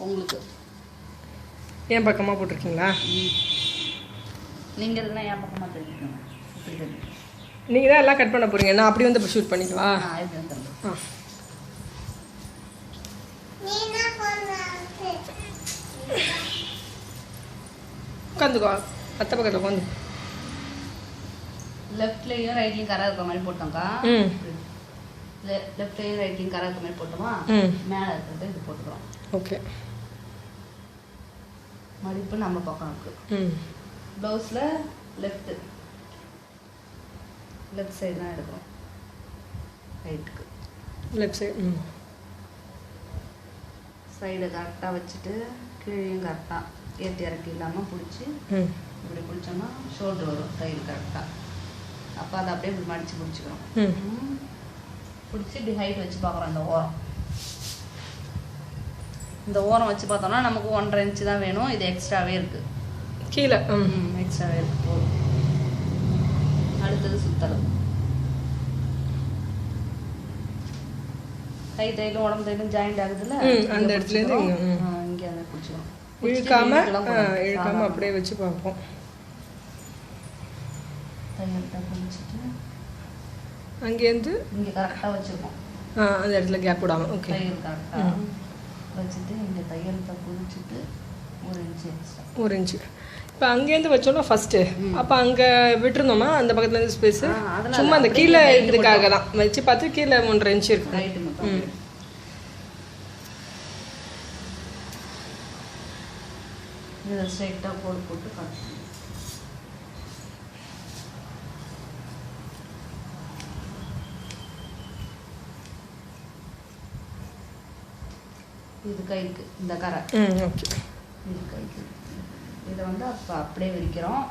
உங்களுக்கு ஏன் பக்கமாக போட்டிருக்கீங்களா? நீங்கள் இதெல்லாம் ஏன் பக்கமாக தெரிஞ்சுக்கணும். இப்படி தெரியும். நீங்கள் தான் எல்லாம் கட் பண்ண போகிறீங்க. நான் அப்படி வந்து ஷூட் பண்ணிக்கவா? இப்படி வந்துடுங்க. உட்காந்துக்கோ, அத்தை பக்கத்தில் உட்காந்து. லெஃப்ட்லேயும் ரைட்லேயும் கரை இருக்கிற மாதிரி போட்டோம்க்கா. லெஃப்ட்லேயும் ரைட்லேயும் கரை இருக்கிற மாதிரி போட்டோமா, மேலே இருக்கிறது இது போட்டுக்கிறோம். ஓகே. மடிப்பு நம்ம பக்கம் இருக்குது. ப்ளவுஸில் லெஃப்ட் சைடு தான் எடுக்கிறோம். ரைட்டுக்கு லெஃப்ட் சைடு சைடை கரெக்டாக வச்சுட்டு கீழையும் கரெக்டாக ஏற்றி இறக்கி இல்லாமல் பிடிச்சி இப்படி பிடிச்சோம்னா ஷோல்டர் வரும் தையல் கரெக்டாக. அப்போ அதை அப்படியே இப்படி மடித்து பிடிச்சிக்கிறோம். பிடிச்சி இப்படி ஹைட் வச்சு பார்க்குறோம். இந்த ஓரம் வச்சு பார்த்தோம்னா நமக்கு 1.5 இன்ச்சு தான் வேணும். இது எக்ஸ்ட்ராவே இருக்குது கீழே. எக்ஸ்ட்ராவே இருக்குது. போதும். அடுத்தது சுத்தளவு. கை தையலும் உடம்பு தையலும் ஜாயிண்ட் ஆகுதுல்ல, அந்த இடத்துலேருந்து இங்கே அதை பிடிச்சிக்கணும். இழுக்காம அப்படியே வச்சு பார்ப்போம். தையல்கிட்ட பிடிச்சிட்டு அங்கேருந்து இங்கே கரெக்டாக வச்சுருக்கோம். அந்த இடத்துல கேப் விடாமல். ஓகே. தையல் கரெக்டாக வச்சுட்டு இங்கே தையல்கிட்ட பிடிச்சிட்டு 1 இன்ச்சு எக்ஸ்ட்ரா. 1 இன்ச்சு. இப்போ அங்கேருந்து வச்சோம்னா ஃபஸ்ட்டு, அப்போ அங்கே விட்டுருந்தோமா அந்த பக்கத்துலேருந்து ஸ்பேஸு? சும்மா அந்த கீழே இதுக்காக தான் வச்சு பார்த்து கீழே 1.5 இன்ச்சு இருக்கு. ரைட்டு மட்டும் இதை ஸ்ட்ரைட்டாக போட்டு கட். இது கைக்கு இந்த கரை. ஓகே. இது கைக்கு இதை வந்து அப்போ அப்படியே விரிக்கிறோம்.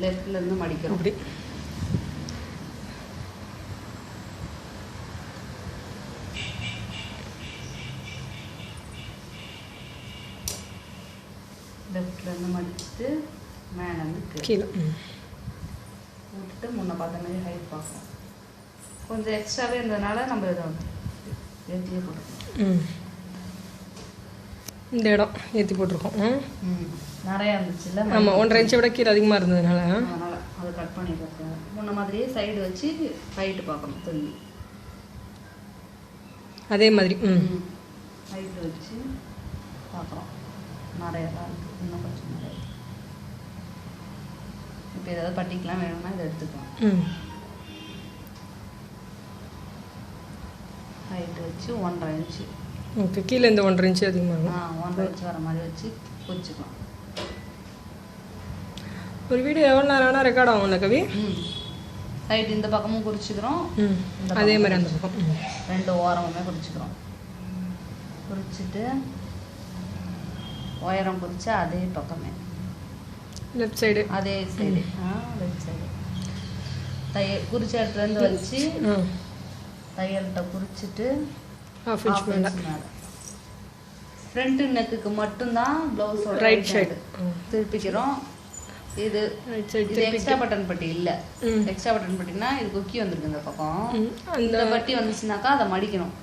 லெஃப்ட்லேருந்து மடிக்கிறோம். அப்படி லெஃப்ட்லேருந்து மடிச்சுட்டு மேலே வந்து கீழே விட்டுட்டு முன்ன பார்த்த மாதிரி ஹைட் பார்க்கணும். கொஞ்சம் எக்ஸ்ட்ராவே இருந்ததுனால நம்ம இதை வந்து ஏற்றியே போட்டுருக்கோம். இந்த இடம் ஏற்றி போட்டிருக்கோம். நிறையா இருந்துச்சுல்ல. ஆமாம், 1.5 இன்ச்சை விட கீழே அதிகமாக இருந்ததுனால அதனால் அதை கட் பண்ணி பார்க்கணும். முன்ன மாதிரியே சைடு வச்சு ஹைட்டு பார்க்கணும். சொல்லி அதே மாதிரி ஹைட்டு வச்சு பார்க்குறோம். நிறையா தான் இருக்குது. இன்னும் கொஞ்சம் நிறையா. இப்போ ஏதாவது பட்டிக்கலாம் வேணும்னா இதை எடுத்துக்கலாம். ஹைட்டு வச்சு 1.5 இன்ச்சு. ஓகே. கீழே இந்த 1.5 இன்ச்சு அதிகமாக 1.5 இன்ச்சு வர மாதிரி வச்சு குறிச்சிக்கலாம். ஒரு வீடியோ எவ்வளோ நேரம் ஆனால் ரெக்கார்ட் ஆகும்ல கவி? ஹைட் இந்த பக்கமும் குறிச்சிக்கிறோம். அதே மாதிரி அந்த பக்கம் 2 ஓரமுமே குறிச்சிக்கிறோம். குறிச்சிட்டு உயரம் குறிச்சா அதே பக்கமே லெஃப்ட் சைடு அதே சைடு லெஃப்ட் சைடு தையல் குறிச்ச இடத்துலேருந்து வச்சு தையல்கிட்ட குறிச்சிட்டு 1/2 இன்ச் மேலே ஃப்ரண்ட் நெக்குக்கு மட்டும்தான் ப்ளவுஸோட ரைட் சைடு திருப்பிக்கிறோம். இது இது எக்ஸ்ட்ரா பட்டன் பட்டி இல்லை. எக்ஸ்ட்ரா பட்டன் பட்டினா இது கொக்கி வந்துருக்கு இந்த பக்கம். இந்த பட்டி வந்துச்சுனாக்கா அதை மடிக்கணும்.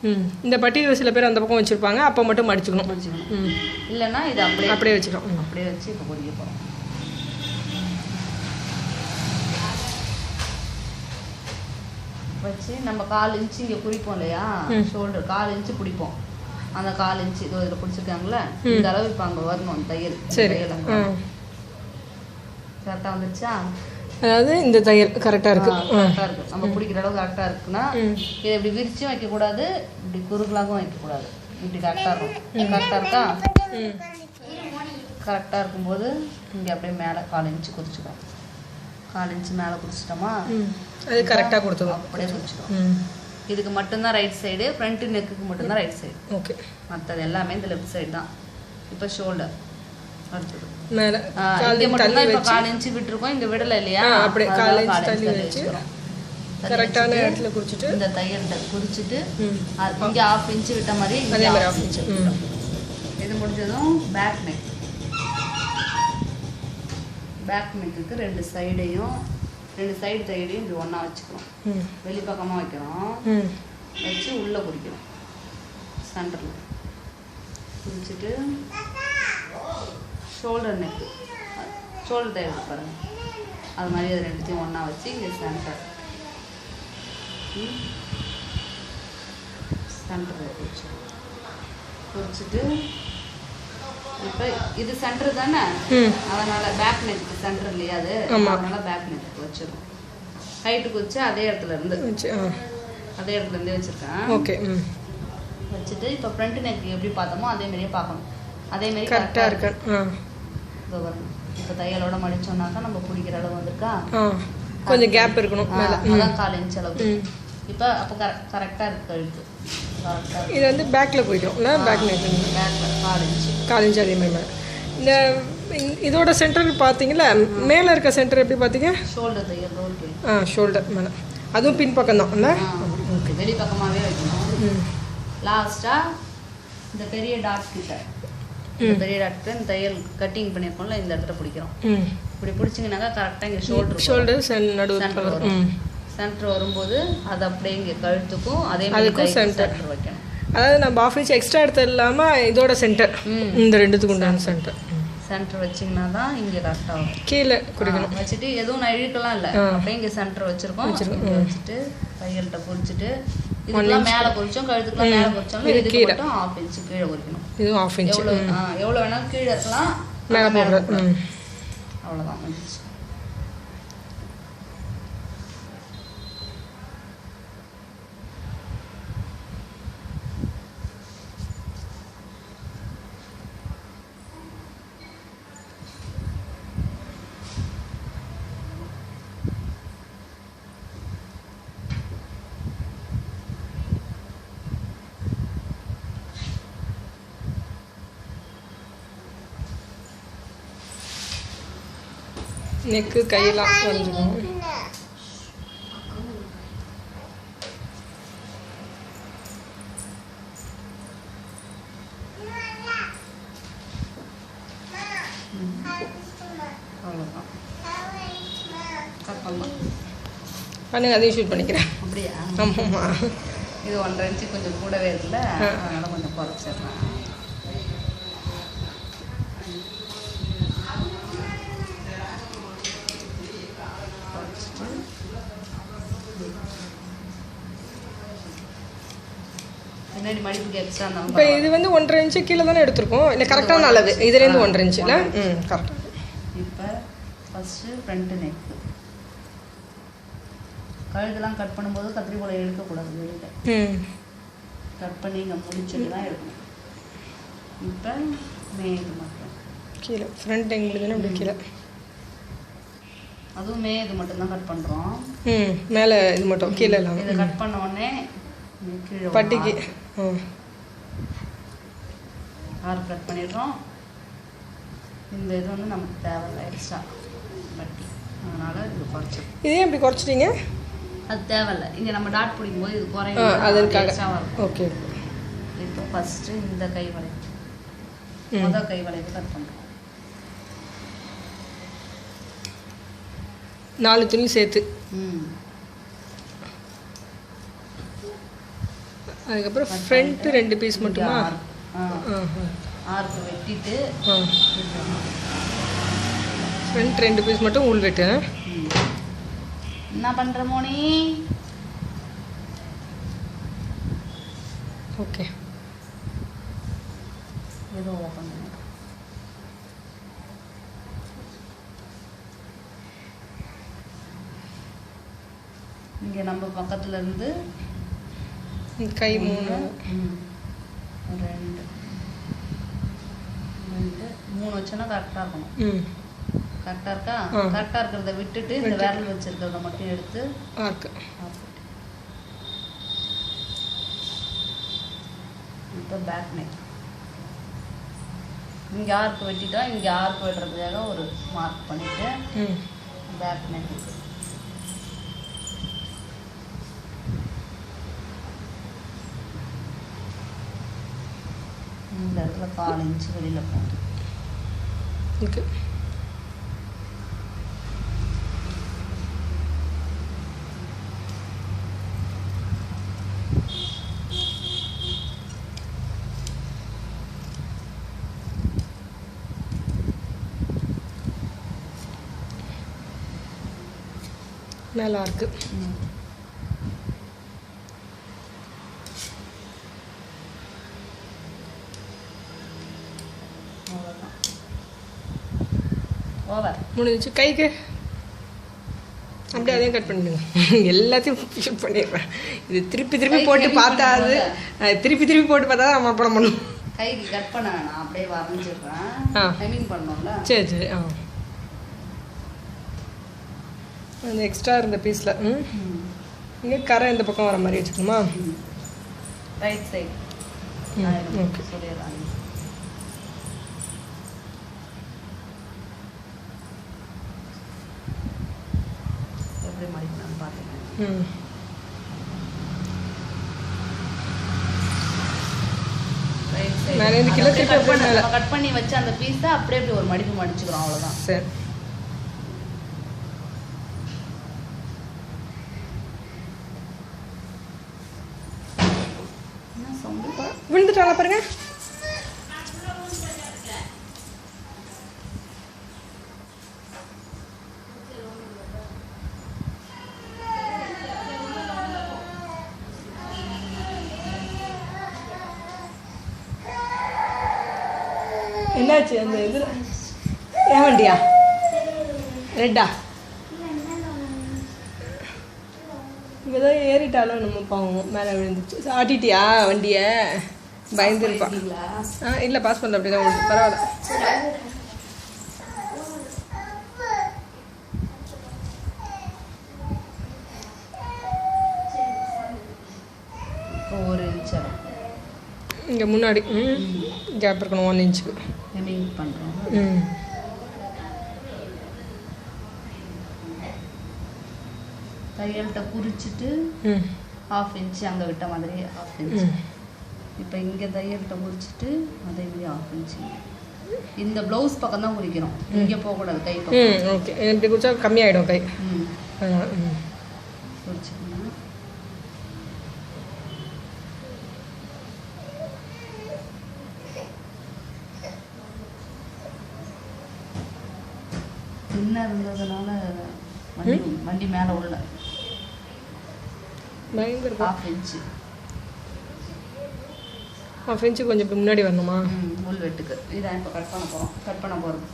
இந்த பட்டி சில பேர் அந்த பக்கம் வச்சுருப்பாங்க, அப்போ மட்டும் மடிச்சுக்கணும். இல்லைன்னா இது அப்படியே வச்சுக்கணும். அப்படியே வச்சு இப்போ பொடிக்க போகிறோம். வச்சு நம்ம 1/4 இன்ச்சு இங்கே குறிப்போம் இல்லையா, ஷோல்டர் 1/4 இன்ச்சு பிடிப்போம். அந்த 1/4 இன்ச்சு இதில் பிடிச்சிருக்காங்களே, இந்த அளவு இப்போ அங்கே வரணும் தையல். தையல் கரெக்டாக வந்துருச்சா? அதாவது இந்த தையல் கரெக்டாக இருக்கு. கரெக்டாக இருக்குது. நம்ம பிடிக்கிற அளவு கரெக்டாக இருக்குன்னா இதை இப்படி விரிச்சும் வைக்கக்கூடாது, இப்படி குறுகலாகவும் வைக்கக்கூடாது. இப்படி கரெக்டாக இருக்கும். கரெக்டாக இருக்கா? கரெக்டாக இருக்கும்போது இங்கே அப்படியே மேலே 1/4 இன்ச்சு குறிச்சிக்கணும். 1/4 இன்ச்சு மேலே குறிச்சிட்டோமா, அது கரெக்டாக கொடுத்துரும். அப்படியே குறிச்சிக்கணும். இதுக்கு மட்டும்தான் ரைட் சைடு, ஃப்ரண்ட் நெக்குக்கு மட்டும்தான் ரைட் சைடு. ஓகே. மற்றது எல்லாமே இந்த லெஃப்ட் சைடு தான். இப்போ ஷோல்டர் அடுத்தது மேலே இங்கே மட்டும்தான் இப்போ 1/4 இன்ச்சு விட்டுருக்கோம். இங்கே விடலை இல்லையா, அப்படியே 1/4 இன்ச்சு தள்ளி வச்சு கரெக்டான இடத்துல குறிச்சிட்டு இந்த தையல்கிட்ட குறிச்சிட்டு இங்கே 1/2 இன்ச்சு விட்ட மாதிரி அதே மாதிரி 1/2 இன்ச்சு. இது முடிஞ்சதும் பேக் நெக். பேக் நெக்குக்கு 2 சைடையும் 2 சைடு தையலையும் இப்படி ஒன்றா வச்சுக்கிறோம். வெளிப்பக்கமாக வைக்கிறோம். வச்சு உள்ளே குறிக்கிறோம் சென்டரில். பிடிச்சிட்டு ஷோல்டர் நெக்கு ஷோல்டர் தையல் பாருங்கள், அது மாதிரி அது ரெண்டுத்தையும் ஒன்றா வச்சு இங்கே சென்டர் குறிச்சிட்டு இப்போ இது சென்டர் தானே, அதனால் பேக் நெக்கு சென்டர் இல்லையா அது, அதனால் பேக் நெக்கு வச்சிடும். ஹைட்டுக்கு வச்சு அதே இடத்துல இருந்து வச்சுருக்கேன். ஓகே. வச்சுட்டு இப்போ ஃப்ரண்ட் நெக் எப்படி பார்த்தோமோ அதே மாதிரியே பார்க்கணும். அதே மாதிரி கரெக்டாக இருக்கு. இப்போ வரணும். இப்போ தையலோட மடிச்சோம்னாக்கா நம்ம பிடிக்கிற அளவு வந்திருக்கா, கொஞ்சம் கேப் இருக்கணும். அதான் 1/4 இன்ச் அளவு. இப்போ அப்போ கரெக்டாக இருக்கு கழுத்து. இது வந்து பேக்கில் போய்டும் இல்லை, பேக் நெக் பேக்கில் 4 இன்ச் அதே மாதிரி. இந்த இதோட சென்டர் பார்த்தீங்களா, மேலே இருக்க சென்டர் எப்படி பார்த்தீங்க? ஷோல்டர் தையல். ஷோல்டர் மேலே, அதுவும் பின் பக்கம் தான் இல்லை, வெளி பக்கமாகவே வைக்கணும். லாஸ்ட்டாக இந்த பெரிய டாட் கிட்ட, இந்த பெரிய டாட் இந்த தையல் கட்டிங் பண்ணியிருக்கோம்ல, இந்த இடத்துல பிடிக்கிறோம். இப்படி பிடிச்சிங்கனாக்கா கரெக்டாக இங்கே ஷோல்டர் நடுவில் வரும். சென்டர் வரும்போது அது அப்படியே இங்கே கழுத்துக்கும் அதே மாதிரி சென்டர் வைக்கணும். அதாவது நம்ம ஆஃபீஸ் எக்ஸ்ட்ரா எடுத்து இல்லாமல் இதோட சென்டர், இந்த ரெண்டுத்துக்கு உண்டான சென்டர் வச்சிங்கன்னா தான் இங்கே கரெக்டாக வரும். கீழே குடிக்கணும். வச்சுட்டு எதுவும் நான் இழுக்கலாம் இல்லை, அப்படியே இங்கே சென்டர் வச்சுருக்கோம். வச்சுட்டு தையல்கிட்ட குறிச்சிட்டு இதுக்கெல்லாம் மேலே குறிச்சோம், கழுத்துக்குலாம் மேலே குறிச்சோம், இதுக்கு மட்டும் 1/2 இன்ச்சு கீழே குறிக்கணும். இதுவும் 1/2 இன்ச். எவ்வளோ வேணாலும் கீழே இருக்கலாம், மேலே போடுறது. அவ்வளோதான் முடிஞ்சிச்சு. நெக்கு கையெல்லாம் வரைஞ்சிக்கணும். அவ்வளோதான் பண்ணுங்க, அதையும் ஷூட் பண்ணிக்கிறேன். அப்படியா? ஆமாம்மா, இது 1/2 இன்ச்சு கொஞ்சம் கூடவே இருக்குல்ல, அதனால் கொஞ்சம் குறைச்சிடலாம். பின்னாடி மடிப்புக்கு எக்ஸ்ட்ரா இருந்தாலும் இப்போ இது வந்து 1/2 இன்ச்சு கீழே தானே எடுத்துருக்கோம், இல்லை கரெக்டான அளவு இதுலேருந்து 1/2 இன்ச்சு இல்லை? கரெக்டாக. இப்போ ஃபஸ்ட்டு ஃப்ரண்ட்டு நெக்கு கழுதெல்லாம் கட் பண்ணும்போது கத்திரி போல எடுக்கக்கூடாது, வெளியில் கட் பண்ணி இங்கே முடிச்சுட்டு தான் எடுக்கணும். இப்போ மேது மட்டும் கீழே ஃப்ரண்ட் எங்கே முடிஞ்சுன்னா இப்படி கீழே, அதுவும் மேது மட்டும்தான் கட் பண்ணுறோம். மேலே இது மட்டும் கீழே எல்லாம். இதை கட் பண்ண உடனே கீழே பட்டிக்கு ஆறு கட் பண்ணிடுறோம். இந்த இது வந்து நமக்கு தேவையில்லை எக்ஸ்ட்ரா பட்டி, அதனால் இது குறைச்சிடும். இதே எப்படி குறைச்சிட்டீங்க? அது தேவையில்லை, இங்கே நம்ம டாட் பிடிக்கும் போது இது குறையும், அதற்காக எக்ஸ்ட்ராவாக இருக்கும். ஓகே. இப்போ ஃபஸ்ட்டு இந்த கை வளைவு, முதல் கை வளைவு கட் பண்ணுறோம். 4 துணி சேர்த்து. அதுக்கப்புறம் ஃப்ரண்ட் 2 பீஸ் மட்டுமா? ஆறுக்கு வெட்டிட்டு ஃப்ரண்ட் 2 பீஸ் மட்டும் உள் வெட்டு. என்ன பண்ணுற மோனி? ஓகே. ஏதோ ஓப்பன் பண்ணு. இங்கே நம்ம பக்கத்துல இருந்து கை 3 3 வச்சோன்னா கரெக்டாக இருக்கணும். கரெக்டாக இருக்கா? கரெக்டாக இருக்கிறத விட்டுட்டு இந்த விரல் வச்சிருக்கிறத மட்டும் எடுத்து ஆர்க்கு. இப்போ பேக் நெக் இங்கே ஆர்க்கு வெட்டிட்டா, இங்கே ஆர்க்கு வெட்டுறதுக்காக ஒரு மார்க் பண்ணிட்டு பேக் நெக் இந்த இடத்துல 4 இன்ச்சு வெளியில் போகும். ஓகே. நல்லா இருக்கு. ஓவர் முடிஞ்சிச்சு. கைக்கு அப்படியே அதையும் கட் பண்ணிடுங்க. எல்லாத்தையும் ஷூட் பண்ணிடுறேன். இது திருப்பி திருப்பி போட்டு பார்த்தா அது திருப்பி திருப்பி போட்டு பார்த்தா தான் நம்ம படம் பண்ணும். கைக்கு கட் பண்ண வேணாம், அப்படியே வரைஞ்சிடுறேன். ஹெமிங் பண்ணோம்ல. சரி சரி. அந்த எக்ஸ்ட்ரா இருந்த பீஸில் இங்கே கரை இந்த பக்கம் வர மாதிரி வச்சுக்கணுமா? Right side. ஓகே சொல்லிடுறாங்க. எப்படி மடிக்கணும்னு பார்த்துக்கேன். மேலேருந்து கிலோ கட் பண்ணி வச்சு அந்த பீஸை அப்படியே இப்படி ஒரு மடிப்பு மடிச்சுக்கிறோம், அவ்வளோதான். சரி. விழுந்துட்டால பாருங்க. என்னாச்சு அந்த இது? ஏன் வண்டியா ரெட்டா? இங்கே தான் ஏறிட்டாலும் நம்ம பாவம் மேலே விழுந்துச்சு. ஆட்டிட்டியா வண்டியை? பயந்துருப்பா. இல்லை பாஸ் பண்ணல, அப்படி தான் பரவாயில்ல. ஒரு இன்ச் இங்கே முன்னாடி கேப் இருக்கணும் 1 இன்ச்சுக்கு. ஹெமிங் பண்ணுறோம். தையல்கிட்ட குறிச்சிட்டு 1/2 இன்ச் அங்கே விட்ட மாதிரி 1/2 இன்ச். இப்போ இங்கே தையல்கிட்ட குறிச்சிட்டு அதே மாதிரி 1/2 இன்ச். இந்த ப்ளவுஸ் பக்கம் தான் குறிக்கிறோம், இங்கே போகக்கூடாது கை பக்கம். ஓகே. இப்படி குறிச்சா கம்மியாயிடும் கை. குறிச்சிக்கணும். பின்ன இருந்ததுனால வண்டி மேலே உள்ள பயங்கர 1/2 இன்ச்சு. 1/2 இன்ச்சு கொஞ்சம் இப்படி முன்னாடி வரணுமா? உள் வெட்டுக்கு. இதான் இப்போ கட் பண்ண போகிறது.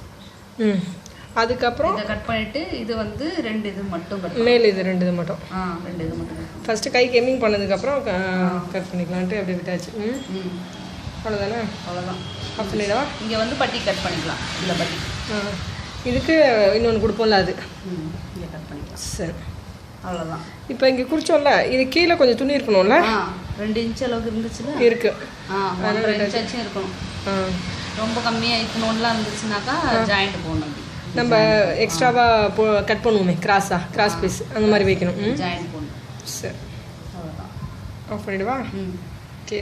அதுக்கப்புறம் இதை கட் பண்ணிவிட்டு இது வந்து 2 இது மட்டும் கட் மேலே இது 2 இது மட்டும். 2 இது மட்டும். ஃபஸ்ட்டு கை ஹெமிங் பண்ணதுக்கப்புறம் கட் பண்ணிக்கலான்ட்டு அப்படியே விட்டாச்சு. அவ்வளோதானே? அவ்வளோதான். கட் பண்ணிடவா? இங்கே வந்து பட்டி கட் பண்ணிக்கலாம். இல்லை பட்டி இதுக்கு இன்னொன்று கொடுப்போம்ல, அது இங்கே கட் பண்ணிக்கலாம். சரி, அவ்வளோதான். இப்போ இங்கே குறிச்சோம்ல, இது கீழே கொஞ்சம் துணி இருக்கணும்ல? 2 இன்ச் அளவுக்கு இருந்துச்சுல? இருக்கு. 1/2 இன்ச் இருக்கணும். ரொம்ப கம்மியாக இருக்கணும்லாம் இருந்துச்சுனாக்கா ஜாயிண்ட் போடணும். நம்ம எக்ஸ்ட்ராவாக கட் பண்ணுவோமே கிராஸ் பீஸ் அந்த மாதிரி வைக்கணும். ஜாயிண்ட் போடணும். சரி, அவ்வளோதான். ஆஃப் பண்ணிவிடுவா? ஓகே.